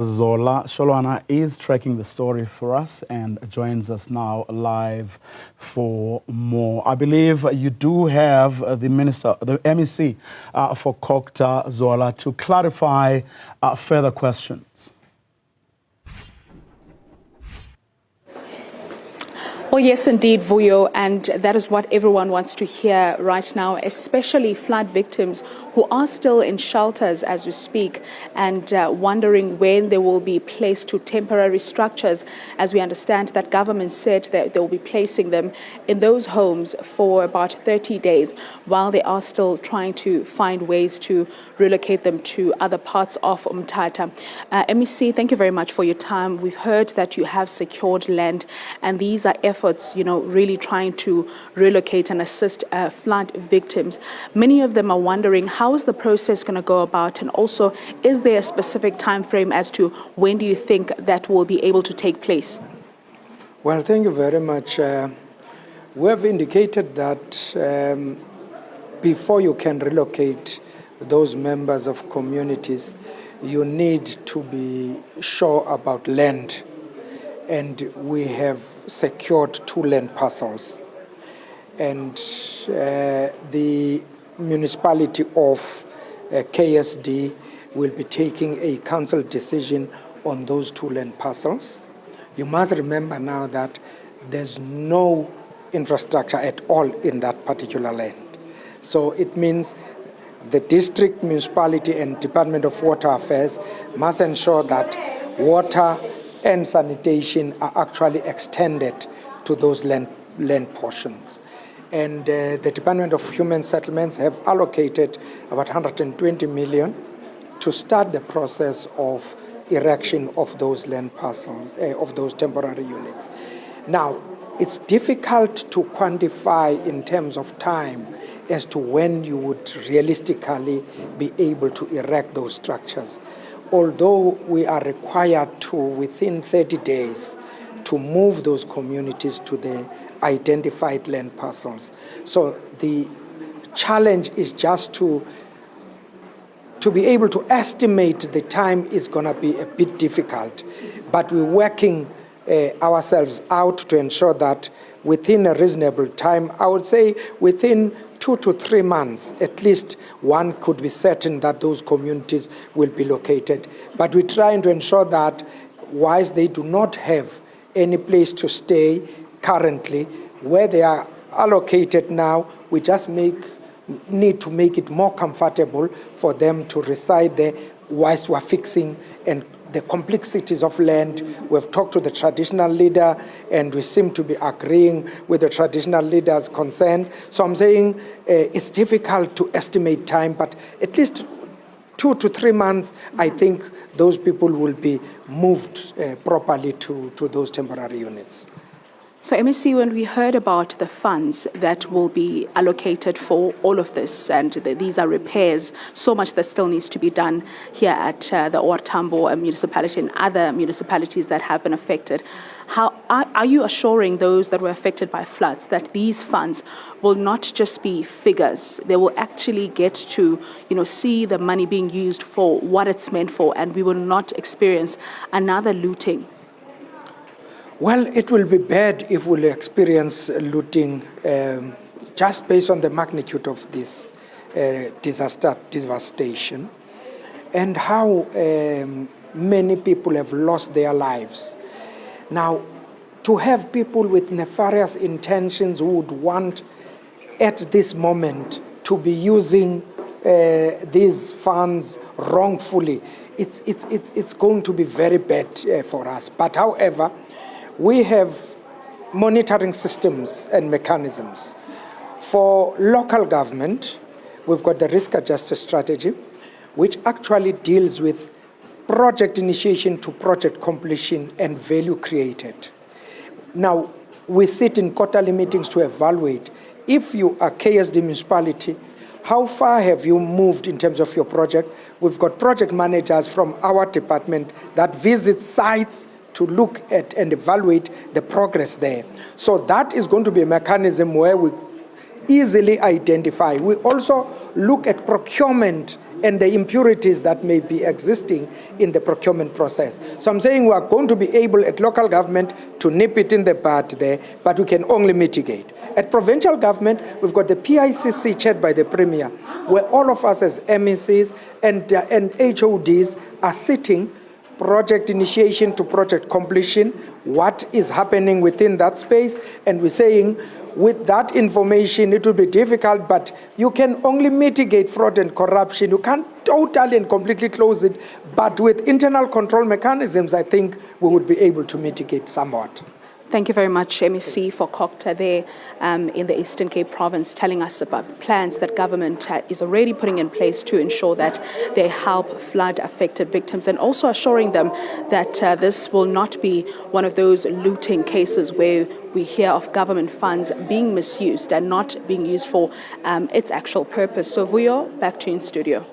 Zola Sholwana is tracking the story for us and joins us now live for more. I believe you do have the MEC for Cogta, Zola, to clarify further questions. Well, yes, indeed, Vuyo, and that is what everyone wants to hear right now, especially flood victims who are still in shelters as we speak and wondering when they will be placed to temporary structures. As we understand that government said that they will be placing them in those homes for about 30 days while they are still trying to find ways to relocate them to other parts of Umtata. MEC, thank you very much for your time. We've heard that you have secured land, and these are efforts, really trying to relocate and assist flood victims. Many of them are wondering, how is the process going to go about? And also, is there a specific time frame as to when do you think that will be able to take place? Well, thank you very much. We have indicated that before you can relocate those members of communities, you need to be sure about land. And we have secured 2 land parcels. And the municipality of KSD will be taking a council decision on those 2 land parcels. You must remember now that there's no infrastructure at all in that particular land. So it means the district, municipality, and Department of Water Affairs must ensure that water and sanitation are actually extended to those land portions. And the Department of Human Settlements have allocated about 120 million to start the process of erection of those land parcels, of those temporary units. Now, it's difficult to quantify in terms of time as to when you would realistically be able to erect those structures. Although we are required to, within 30 days, to move those communities to the identified land parcels. So the challenge is just to be able to estimate the time is going to be a bit difficult, but we're working ourselves out to ensure that within a reasonable time, I would say within 2 to 3 months, at least one could be certain that those communities will be located. But we're trying to ensure that whilst they do not have any place to stay currently, where they are allocated now, we just need to make it more comfortable for them to reside there whilst we're fixing and the complexities of land. We've talked to the traditional leader, and we seem to be agreeing with the traditional leaders concerned. So I'm saying it's difficult to estimate time, but at least 2 to 3 months, I think those people will be moved properly to those temporary units. So, MEC, when we heard about the funds that will be allocated for all of this, and these are repairs, so much that still needs to be done here at the OR Tambo municipality and other municipalities that have been affected, how are you assuring those that were affected by floods that these funds will not just be figures? They will actually get to, see the money being used for what it's meant for, and we will not experience another looting? Well, it will be bad if we'll experience looting just based on the magnitude of this devastation and how many people have lost their lives. Now, to have people with nefarious intentions who would want at this moment to be using these funds wrongfully, it's going to be very bad for us. But however, we have monitoring systems and mechanisms. For local government, we've got the risk-adjusted strategy, which actually deals with project initiation to project completion and value created. Now, we sit in quarterly meetings to evaluate if you are KSD municipality, how far have you moved in terms of your project? We've got project managers from our department that visit sites to look at and evaluate the progress there. So that is going to be a mechanism where we easily identify. We also look at procurement and the impurities that may be existing in the procurement process. So I'm saying we are going to be able at local government to nip it in the bud there, but we can only mitigate. At provincial government, we've got the PICC chaired by the Premier, where all of us as MECs and HODs are sitting project initiation to project completion, what is happening within that space, and we're saying with that information it will be difficult, but you can only mitigate fraud and corruption. You can't totally and completely close it, but with internal control mechanisms, I think we would be able to mitigate somewhat. Thank you very much, MEC for Cogta there in the Eastern Cape province, telling us about plans that government is already putting in place to ensure that they help flood-affected victims, and also assuring them that this will not be one of those looting cases where we hear of government funds being misused and not being used for its actual purpose. So, Vuyo, back to you in studio.